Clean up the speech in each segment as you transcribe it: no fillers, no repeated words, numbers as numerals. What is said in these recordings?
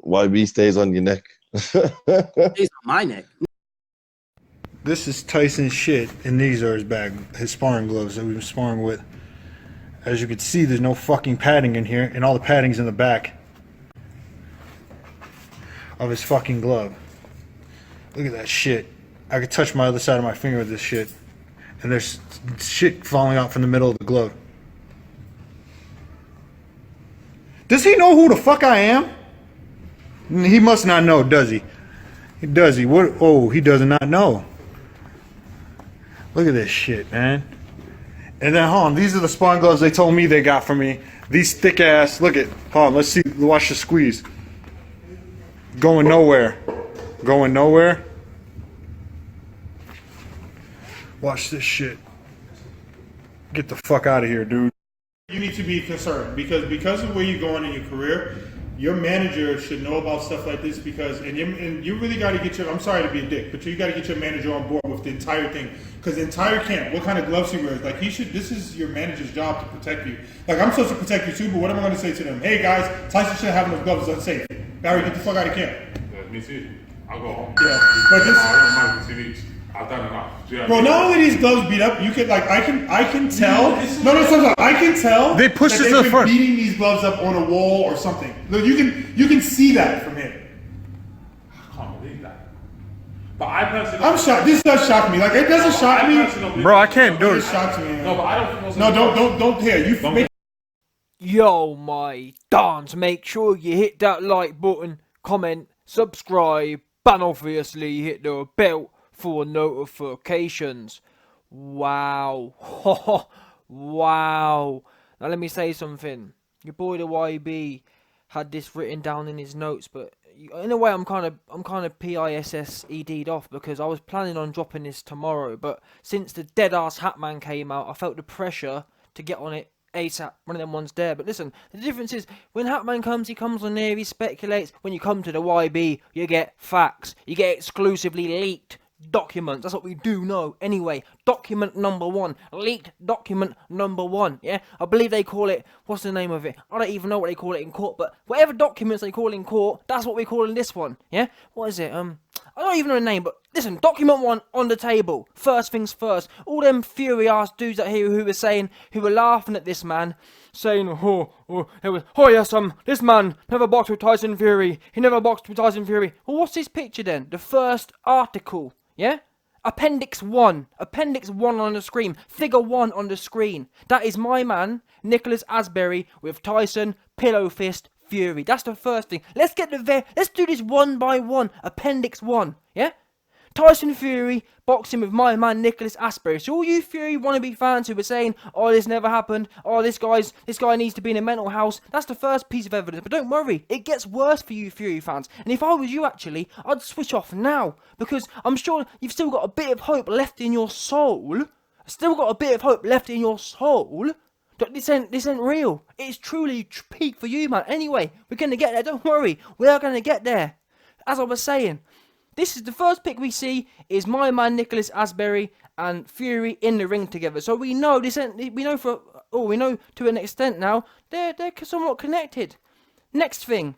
YB stays on your neck. He's on my neck. This is Tyson shit, and these are his bag, his sparring gloves that we've been sparring with. As you can see, there's no fucking padding in here, and all the padding's in the back of his fucking glove. Look at that shit. I could touch my other side of my finger with this shit, and there's shit falling out from the middle of the glove. Does he know who the fuck I am? He must not know, does he? Does he? What? Oh, he does not know. Look at this shit, man. And then, hold on, these are the sparring gloves they told me they got for me. These thick ass, look at, hold on, let's see, watch the squeeze. Going nowhere. Going nowhere. Watch this shit. Get the fuck out of here, dude. You need to be concerned because of where you're going in your career. Your manager should know about stuff like this and you really got to get I'm sorry to be a dick, but you got to get your manager on board with the entire thing. Because the entire camp, what kind of gloves he wears, like this is your manager's job to protect you. Like I'm supposed to protect you too, but what am I going to say to them? Hey guys, Tyson shouldn't have those gloves, it's unsafe. Barry, get the fuck out of camp. Yeah, me too. I'll go home. Yeah, but this. I don't mind for 2 weeks. I've done enough. Bro, not only these gloves beat up, you can like I can tell. No, I can tell. They pushed that this to the front. Beating these gloves up on a wall or something. Look, you can see that from here. I can't believe that. But I personally, I'm shocked. This does shock me. Like it doesn't shock me. Bro, I can't do It it. shocks me. Man. No, but I don't think. No, don't hear you. Make Yo, my dons, make sure you hit that like button, comment, subscribe, and obviously hit the bell for notifications. Wow. Wow. Now let me say something. Your boy the YB had this written down in his notes, but in a way I'm kind of PISSED'd off because I was planning on dropping this tomorrow, but since the dead ass Hatman came out, I felt the pressure to get on it ASAP. One of them ones there. But listen, the difference is when Hatman comes, he comes on there, he speculates. When you come to the YB, you get facts. You get exclusively leaked documents. That's what we do know. Anyway, document number one. Leaked document number one. Yeah? I believe they call it, what's the name of it? I don't even know what they call it in court, but whatever documents they call in court, that's what we call in this one. Yeah? What is it? I don't even know the name, but listen, document one on the table. First things first. All them Fury ass dudes out here who were laughing at this man, saying, yes, this man never boxed with Tyson Fury. He never boxed with Tyson Fury. Well, what's this picture then? The first article, yeah? Appendix 1 on the screen, figure 1 on the screen. That is my man, Nicholas Asbury, with Tyson, Pillow Fist, Fury. That's the first thing. Let's do this one by one. Appendix 1, yeah? Tyson Fury boxing with my man Nicholas Asbury. So all you Fury wannabe fans who were saying, oh, this never happened, oh, this guy needs to be in a mental house, that's the first piece of evidence. But don't worry, it gets worse for you Fury fans. And if I was you actually, I'd switch off now, because I'm sure you've still got a bit of hope left in your soul. But this ain't real. It's truly peak for you, man. Anyway, we're gonna get there. Don't worry, we are gonna get there. As I was saying, this is the first pic we see is my man Nicholas Asbury and Fury in the ring together. So we know we know to an extent now they're somewhat connected. Next thing,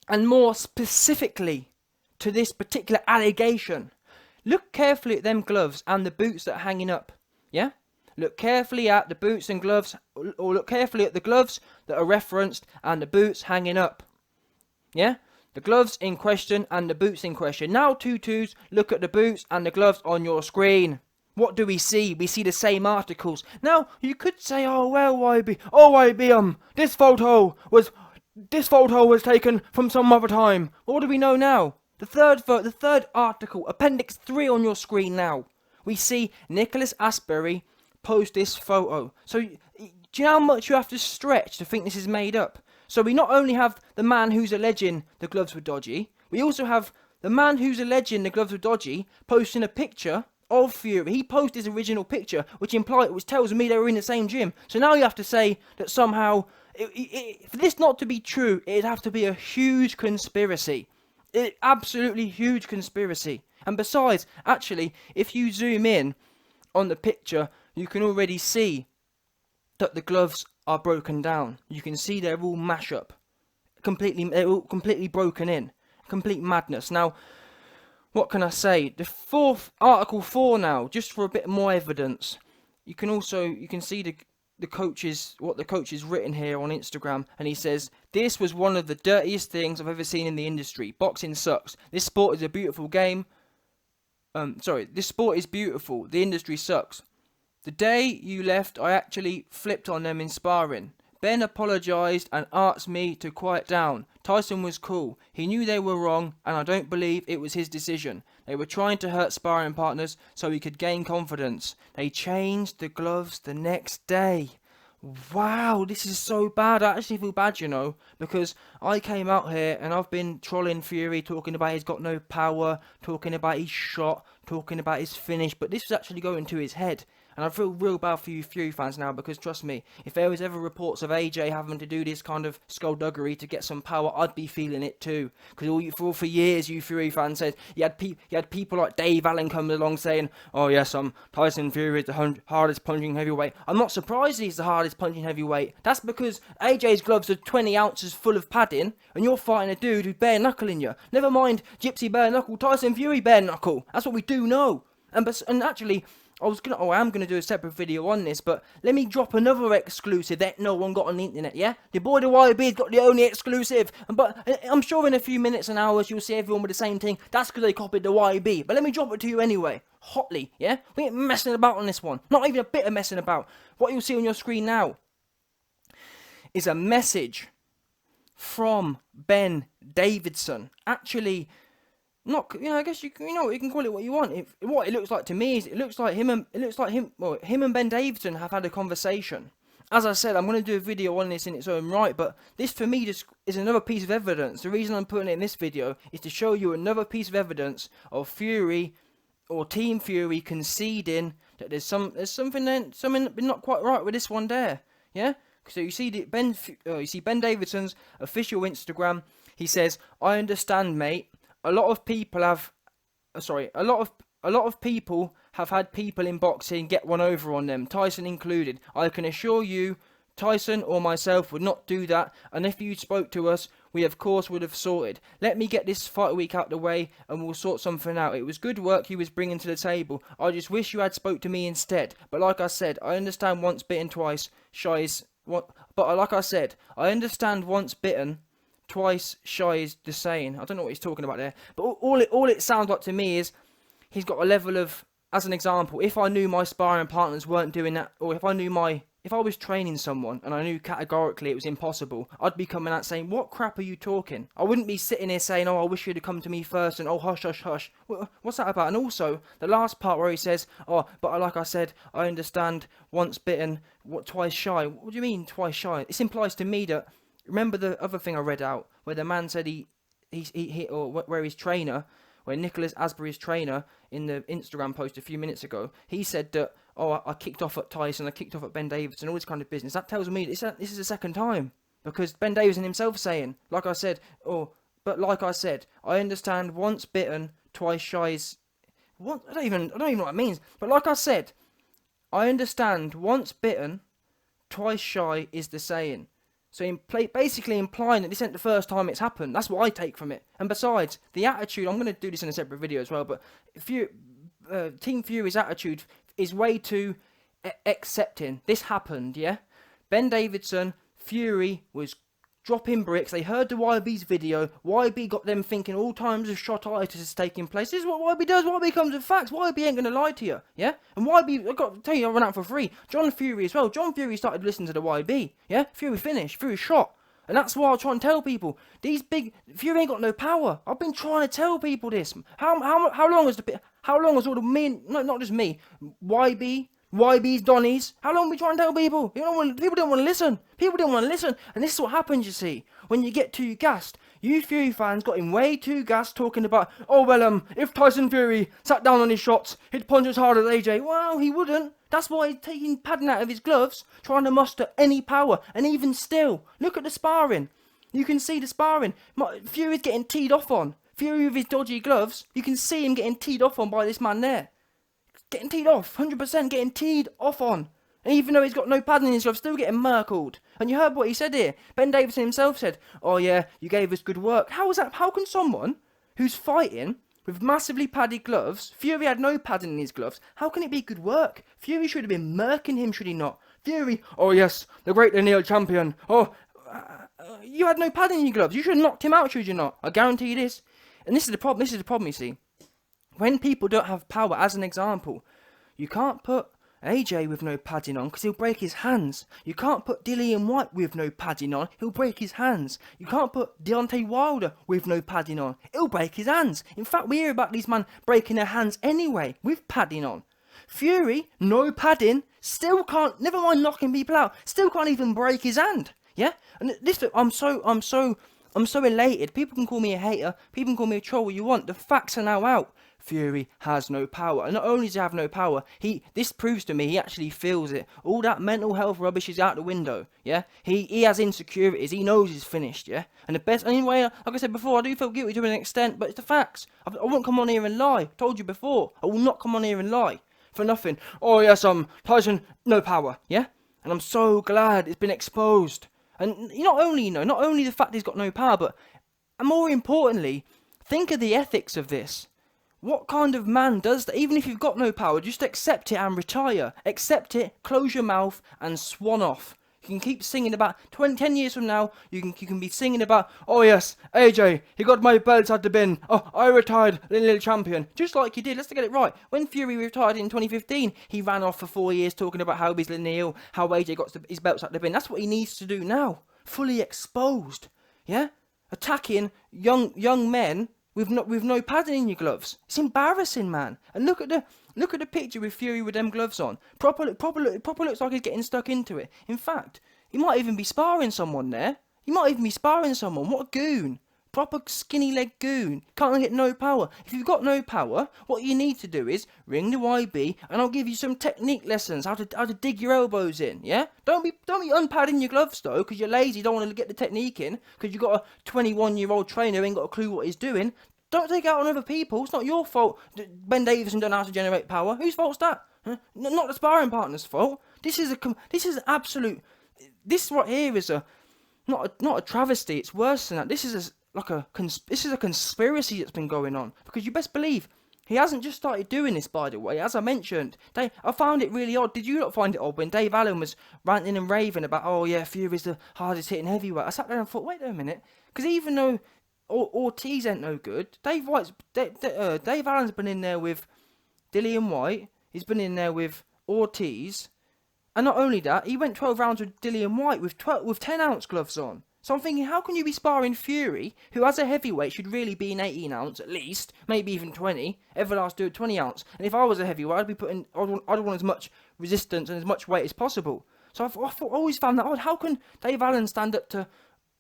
and more specifically to this particular allegation, look carefully at them gloves and the boots that are hanging up. Yeah. Look carefully at the boots and gloves, or look carefully at the gloves that are referenced and the boots hanging up. Yeah? The gloves in question and the boots in question. Now, tutus, look at the boots and the gloves on your screen. What do we see? We see the same articles. Now, you could say, oh, well, YB, this photo was taken from some other time. But what do we know now? The third article, Appendix 3 on your screen now. We see Nicholas Asbury post this photo. So do you know how much you have to stretch to think this is made up? So we not only have the man who's alleging the gloves were dodgy, we also have the man who's alleging the gloves were dodgy posting a picture of Fury. He posted his original picture, which tells me they were in the same gym. So now you have to say that somehow, for this not to be true, it'd have to be a huge conspiracy. Absolutely huge conspiracy. And besides, actually, if you zoom in on the picture, you can already see that the gloves are broken down. You can see they're all mash up. they're all completely broken in. Complete madness. Now, what can I say? The Article 4 now, just for a bit more evidence. You can see the coach's, what the coach has written here on Instagram, and he says, "This was one of the dirtiest things I've ever seen in the industry. Boxing sucks. This sport is a beautiful game. This sport is beautiful. The industry sucks. The day you left, I actually flipped on them in sparring. Ben apologised and asked me to quiet down. Tyson was cool. He knew they were wrong, and I don't believe it was his decision. They were trying to hurt sparring partners so he could gain confidence. They changed the gloves the next day." Wow, this is so bad. I actually feel bad, you know, because I came out here and I've been trolling Fury, talking about he's got no power, talking about his shot, talking about his finish, but this was actually going to his head. And I feel real bad for you Fury fans now, because trust me, if there was ever reports of AJ having to do this kind of skullduggery to get some power, I'd be feeling it too. Because for years, you Fury fans said you had people like Dave Allen coming along saying, "Oh yes, Tyson Fury is the hardest punching heavyweight." I'm not surprised he's the hardest punching heavyweight. That's because AJ's gloves are 20 ounces full of padding, and you're fighting a dude who's bare knuckling you. Never mind Gypsy bare knuckle, Tyson Fury bare knuckle. That's what we do know. And actually, I am gonna do a separate video on this, but let me drop another exclusive that no one got on the internet, yeah? The boy the YB's got the only exclusive, but I'm sure in a few minutes and hours you'll see everyone with the same thing. That's because they copied the YB, but let me drop it to you anyway, hotly, yeah? We ain't messing about on this one, not even a bit of messing about. What you'll see on your screen now is a message from Ben Davison, actually. Not, I guess you can call it what you want. What it looks like to me is him and Ben Davison have had a conversation. As I said, I'm going to do a video on this in its own right, but this for me just is another piece of evidence. The reason I'm putting it in this video is to show you another piece of evidence of Fury or Team Fury conceding that there's something not quite right with this one there. Yeah. So you see Ben Davidson's official Instagram. He says, "I understand, mate. A lot of people have had people in boxing get one over on them, Tyson included. I can assure you, Tyson or myself would not do that, and if you spoke to us, we of course would have sorted. Let me get this fight week out the way, and we'll sort something out. It was good work you was bringing to the table. I just wish you had spoke to me instead. But like I said, I understand once bitten, twice shy is what. But like I said, I understand once bitten, twice shy is the saying." I don't know what he's talking about there, but all it sounds like to me is he's got a level of, as an example, if I knew my sparring partners weren't doing that, or if I was training someone and I knew categorically it was impossible, I'd be coming out saying, "What crap are you talking?" I wouldn't be sitting here saying, "Oh, I wish you'd have come to me first," and "Oh, hush, hush, hush." What's that about? And also, the last part where he says, "Oh, but like I said, I understand once bitten, twice shy." What do you mean, twice shy? This implies to me that, remember the other thing I read out, where the man said where his trainer, where Nicholas Asbury's trainer, in the Instagram post a few minutes ago, he said that, "Oh, I kicked off at Tyson, I kicked off at Ben Davison," all this kind of business. That tells me this is the second time, because Ben Davison himself saying, like I said, I understand once bitten, twice shy is. What? I don't even know what it means. But like I said, I understand once bitten, twice shy is the saying. So basically implying that this isn't the first time it's happened. That's what I take from it. And besides, the attitude, I'm going to do this in a separate video as well, but Team Fury's attitude is way too accepting. This happened, yeah? Ben Davison, Fury was dropping bricks. They heard the YB's video. YB got them thinking all times of shotitis is taking place. This is what YB does. YB comes with facts. YB ain't going to lie to you, yeah? And YB, I've got to tell you, I ran out for free. John Fury as well. John Fury started listening to the YB, yeah? Fury finished. Fury shot. And that's why I try and tell people, Fury ain't got no power. I've been trying to tell people this. How long has all the men, not just me, YB's, Donnies, how long are we trying to tell people? People don't want to listen. People don't want to listen. And this is what happens, you see. When you get too gassed. You Fury fans got him way too gassed talking about, "Oh, well, if Tyson Fury sat down on his shots, he'd punch as hard as AJ. Well, he wouldn't. That's why he's taking padding out of his gloves, trying to muster any power. And even still, look at the sparring. You can see the sparring. Fury's getting teed off on. Fury with his dodgy gloves, you can see him getting teed off on by this man there. Getting teed off, 100% getting teed off on. And even though he's got no padding in his glove, still getting merkled. And you heard what he said here. Ben Davison himself said, "Oh yeah, you gave us good work." How is that? How can someone who's fighting with massively padded gloves, Fury had no padding in his gloves, how can it be good work? Fury should have been murking him, should he not? Fury, "Oh yes, the great lineal champion. Oh, you had no padding in your gloves. You should have knocked him out, should you not? I guarantee you this." And this is the problem. This is the problem, you see. When people don't have power, as an example, you can't put AJ with no padding on because he'll break his hands. You can't put Dillian White with no padding on, he'll break his hands. You can't put Deontay Wilder with no padding on, he'll break his hands. In fact, we hear about these men breaking their hands anyway with padding on. Fury, no padding, still can't, never mind knocking people out, still can't even break his hand. Yeah? And this, I'm so elated. People can call me a hater, people can call me a troll, what you want. The facts are now out. Fury has no power, and not only does he have no power, this proves to me he actually feels it. All that mental health rubbish is out the window. Yeah, he has insecurities. He knows he's finished. Yeah, and the best anyway, like I said before, I do feel guilty to an extent, but it's the facts. I won't come on here and lie. Told you before, I will not come on here and lie for nothing. "Oh yes, Tyson, no power." Yeah, and I'm so glad it's been exposed. And not only the fact he's got no power, but more importantly, think of the ethics of this. What kind of man does that? Even if you've got no power, just accept it and retire. Accept it, close your mouth, and swan off. You can keep singing about 10 years from now. You can be singing about, "Oh yes, AJ, he got my belts out the bin. Oh, I retired, little champion," just like you did. Let's get it right. When Fury retired in 2015, he ran off for 4 years talking about how he's lineal, how AJ got his belts out the bin. That's what he needs to do now. Fully exposed. Yeah, attacking young men with no padding in your gloves. It's embarrassing, man. And look at the picture with Fury with them gloves on. Proper looks like he's getting stuck into it. In fact, he might even be sparring someone there. What a goon. Proper skinny leg goon. Can't get no power. If you've got no power, what you need to do is ring the YB and I'll give you some technique lessons, how to dig your elbows in, yeah? Don't be unpadding your gloves though, because you're lazy, don't want to get the technique in, because you've got a 21-year-old trainer who ain't got a clue what he's doing. Don't take it out on other people. It's not your fault Ben Davison don't know how to generate power. Whose fault's that? Huh? Not the sparring partner's fault. This right here is not a travesty. It's worse than that. This is a conspiracy that's been going on, because you best believe he hasn't just started doing this, by the way. As I mentioned, I found it really odd. Did you not find it odd when Dave Allen was ranting and raving about, "Oh yeah, Fury's the hardest hitting heavyweight"? I sat there and thought, wait a minute, because even though Ortiz ain't no good, Dave Allen's been in there with Dillian White, he's been in there with Ortiz, and not only that, he went 12 rounds with Dillian White with 10-ounce gloves on. So I'm thinking, how can you be sparring Fury, who as a heavyweight should really be in 18-ounce at least, maybe even 20, Everlast do 20-ounce, and if I was a heavyweight, I'd want as much resistance and as much weight as possible. So I always found that odd. How can Dave Allen stand up to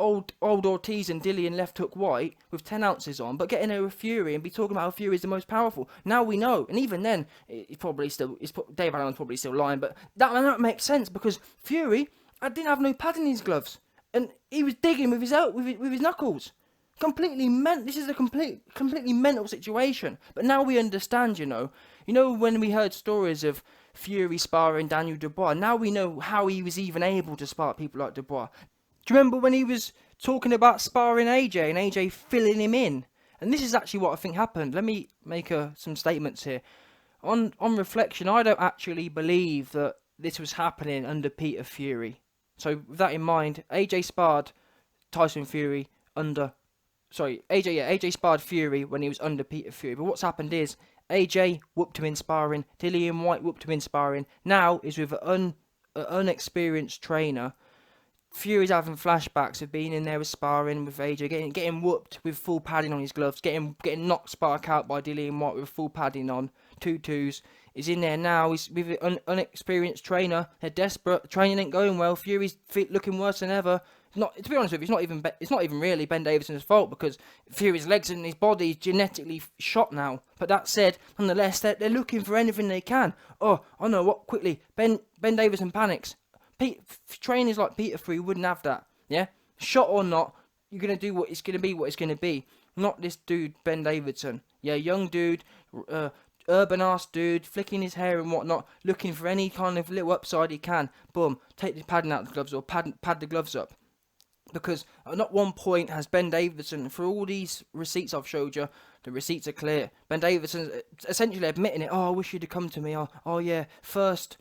old Ortiz and Dillian left hook White with 10 ounces on, but get in there with Fury and be talking about how Fury is the most powerful? Now we know, and even then, Dave Allen's probably still lying, but that makes sense, because Fury, I didn't have no pad in his gloves, and he was digging with his knuckles. This is a completely mental situation. But now we understand, you know when we heard stories of Fury sparring Daniel Dubois, now we know how he was even able to spar people like Dubois. Do you remember when he was talking about sparring AJ and AJ filling him in? And this is actually what I think happened. Let me make some statements here. On reflection, I don't actually believe that this was happening under Peter Fury. So with that in mind, AJ sparred Tyson Fury AJ sparred Fury when he was under Peter Fury. But what's happened is AJ whooped him in sparring, Dillian White whooped him in sparring. Now is with an unexperienced trainer. Fury's having flashbacks of being in there with sparring with AJ, getting whooped with full padding on his gloves, getting knocked spark out by Dillian White with full padding on, 2-2s. He's in there now. He's with an unexperienced trainer. They're desperate. Training ain't going well. Fury's looking worse than ever. To be honest with you, it's not even really Ben Davison's fault, because Fury's legs and his body is genetically shot now. But that said, nonetheless, they're looking for anything they can. Oh, I know what. Quickly, Ben Davison panics. Trainers like Peter Fury wouldn't have that. Yeah, shot or not, you're gonna do what it's gonna be. Not this dude Ben Davison. Yeah, young dude, urban ass dude, flicking his hair and whatnot, looking for any kind of little upside he can. Boom, take the padding out of the gloves or pad the gloves up. Because at not one point has Ben Davison, for all these receipts I've showed you, the receipts are clear. Ben Davison essentially admitting it. Oh, I wish you'd have come to me. Oh yeah, first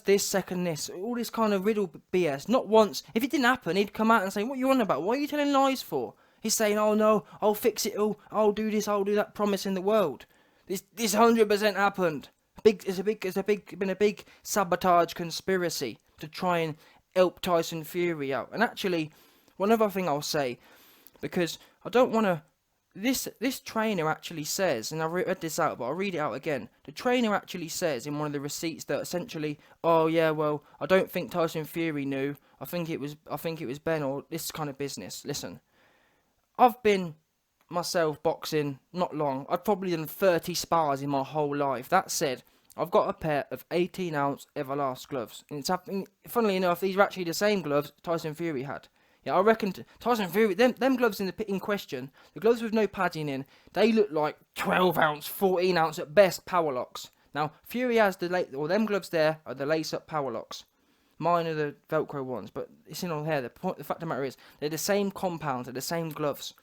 this, second this. All this kind of riddle BS. Not once. If it didn't happen, he'd come out and say, what are you on about? What are you telling lies for? He's saying, oh no, I'll fix it all. I'll do this, I'll do that, promising the world. This 100% happened. It's been a big sabotage conspiracy to try and help Tyson Fury out. And actually, one other thing I'll say, because I don't want to. This trainer actually says, and I read this out, but I'll read it out again. The trainer actually says in one of the receipts that essentially, oh yeah, well, I don't think Tyson Fury knew. I think it was Ben, or this kind of business. Listen, I've been myself boxing not long. I've probably done 30 spars in my whole life. That said, I've got a pair of 18-ounce Everlast gloves. And it's happening, funnily enough, these are actually the same gloves Tyson Fury had. Yeah, I reckon Tyson Fury, them gloves in question, the gloves with no padding in, they look like 12-ounce, 14-ounce at best power locks. Now, Fury has them gloves there are the lace-up power locks. Mine are the Velcro ones, but it's in all here. The fact of the matter is, they're the same compound, they're the same gloves.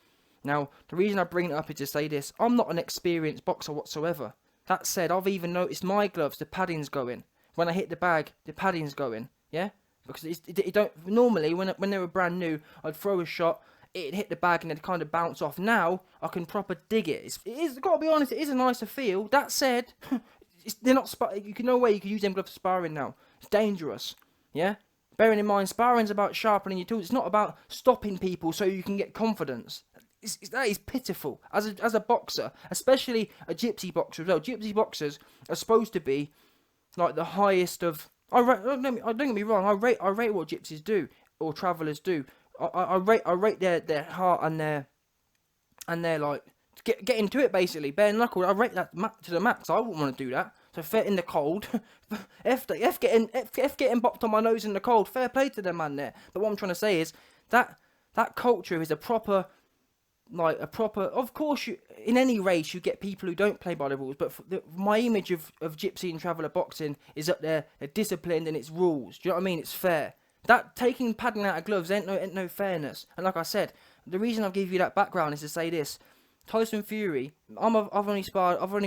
Now, the reason I bring it up is to say this. I'm not an experienced boxer whatsoever. That said, I've even noticed my gloves, the padding's going. When I hit the bag, the padding's going. Yeah? Because it don't... Normally, when they were brand new, I'd throw a shot, it'd hit the bag and it'd kind of bounce off. Now, I can proper dig it. I've got to be honest, it is a nicer feel. That said, they're not... No way you can use them gloves for sparring now. It's dangerous. Yeah? Bearing in mind, sparring's about sharpening your tools. It's not about stopping people so you can get confidence. That is pitiful. As a boxer, especially a gypsy boxer as well. Gypsy boxers are supposed to be like the highest of... don't get me wrong. I rate what gypsies do or travellers do. I rate their heart and their like get into it basically. Bare knuckle. I rate that to the max. I wouldn't want to do that. So fair in the cold. F getting bopped on my nose in the cold. Fair play to the man there. But what I'm trying to say is that culture is a proper. Of course, in any race you get people who don't play by the rules, but my image of gypsy and traveller boxing is up there. They're disciplined and it's rules. Do you know what I mean? It's fair. That taking padding out of gloves ain't no fairness. And like I said, the reason I've give you that background is to say this: Tyson Fury. I've only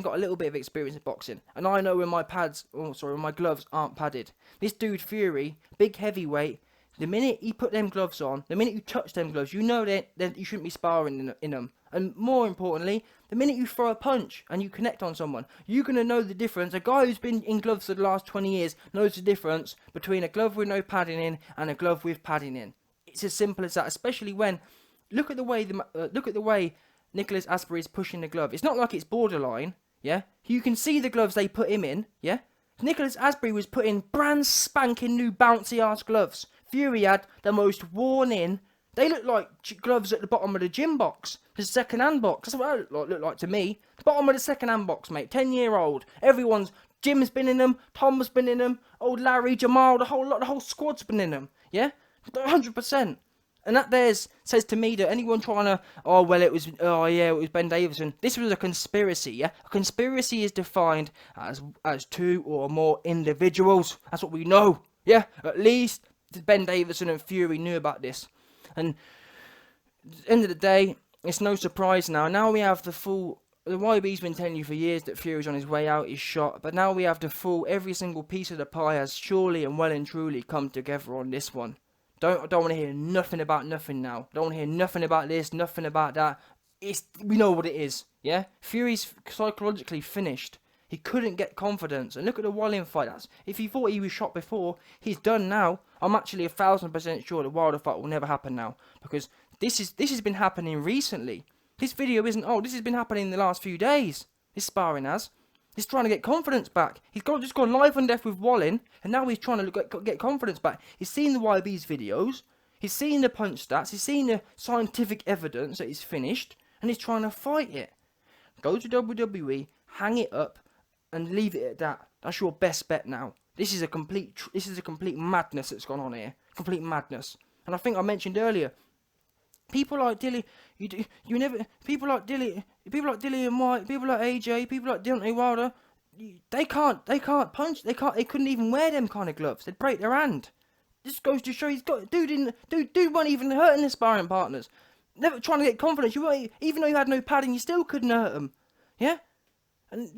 got a little bit of experience in boxing, and I know when my my gloves aren't padded. This dude Fury, big heavyweight. The minute you put them gloves on, the minute you touch them gloves, you know that you shouldn't be sparring in them. And more importantly, the minute you throw a punch and you connect on someone, you're going to know the difference. A guy who's been in gloves for the last 20 years knows the difference between a glove with no padding in and a glove with padding in. It's as simple as that, especially when... Look at the way Nicholas Asprey is pushing the glove. It's not like it's borderline, yeah? You can see the gloves they put him in, yeah? Nicholas Asprey was putting brand spanking new bouncy-ass gloves. Fury had the most worn-in. They look like gloves at the bottom of the gym box, the second-hand box. That's what they look like to me. The bottom of the second-hand box, mate. 10-year-old. Jim's been in them. Tom's been in them. Old Larry, Jamal, the whole squad's been in them. Yeah, 100%. And that says to me that anyone trying to, it was Ben Davison. This was a conspiracy, yeah? A conspiracy is defined as two or more individuals. That's what we know, yeah? At least Ben Davison and Fury knew about this. And at the end of the day, it's no surprise now. Now we have the YB's been telling you for years that Fury's on his way out, he's shot. But now we have every single piece of the pie has surely and well and truly come together on this one. Don't want to hear nothing about nothing now. Don't want to hear nothing about this, nothing about that. We know what it is, yeah? Fury's psychologically finished. He couldn't get confidence. And look at the Wallin fight. If he thought he was shot before, he's done now. I'm actually 1,000% sure the Wilder fight will never happen now. Because this has been happening recently. This video isn't old. This has been happening in the last few days. This sparring has. He's trying to get confidence back. He's just gone life and death with Wallin, and now he's trying to get confidence back. He's seen the YB's videos, he's seen the punch stats, he's seen the scientific evidence that he's finished, and he's trying to fight it. Go to WWE, hang it up, and leave it at that. That's your best bet now. This is a complete madness that's gone on here. Complete madness. And I think I mentioned earlier, People like Dilly, people like Dillian White, people like AJ, people like Deontay Wilder, they can't punch, they couldn't even wear them kind of gloves. They'd break their hand. This goes to show dude wasn't even hurting his sparring partners. Never trying to get confidence. Even though you had no padding, you still couldn't hurt them. Yeah? And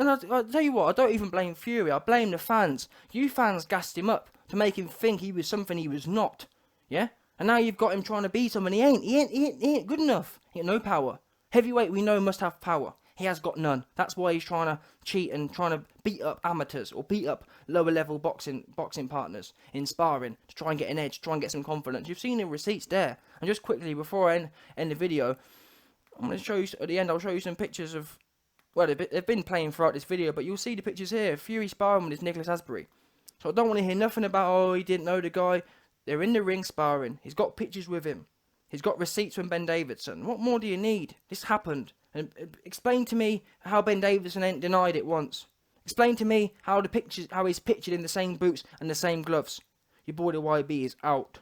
I'll tell you what, I don't even blame Fury, I blame the fans. You fans gassed him up to make him think he was something he was not. Yeah? And now you've got him trying to be someone he ain't good enough. He ain't no power. Heavyweight we know must have power. He has got none. That's why he's trying to cheat and trying to beat up amateurs or beat up lower level boxing partners in sparring to try and get an edge, try and get some confidence. You've seen the receipts there. And just quickly before I end the video, I'm going to show you at the end. I'll show you some pictures of. Well, they've been playing throughout this video, but you'll see the pictures here. Fury sparring with his Nicholas Asbury. So I don't want to hear nothing about he didn't know the guy. They're in the ring sparring. He's got pictures with him. He's got receipts from Ben Davison. What more do you need? This happened. And explain to me how Ben Davison ain't denied it once. Explain to me how he's pictured in the same boots and the same gloves. Your boy the YB is out.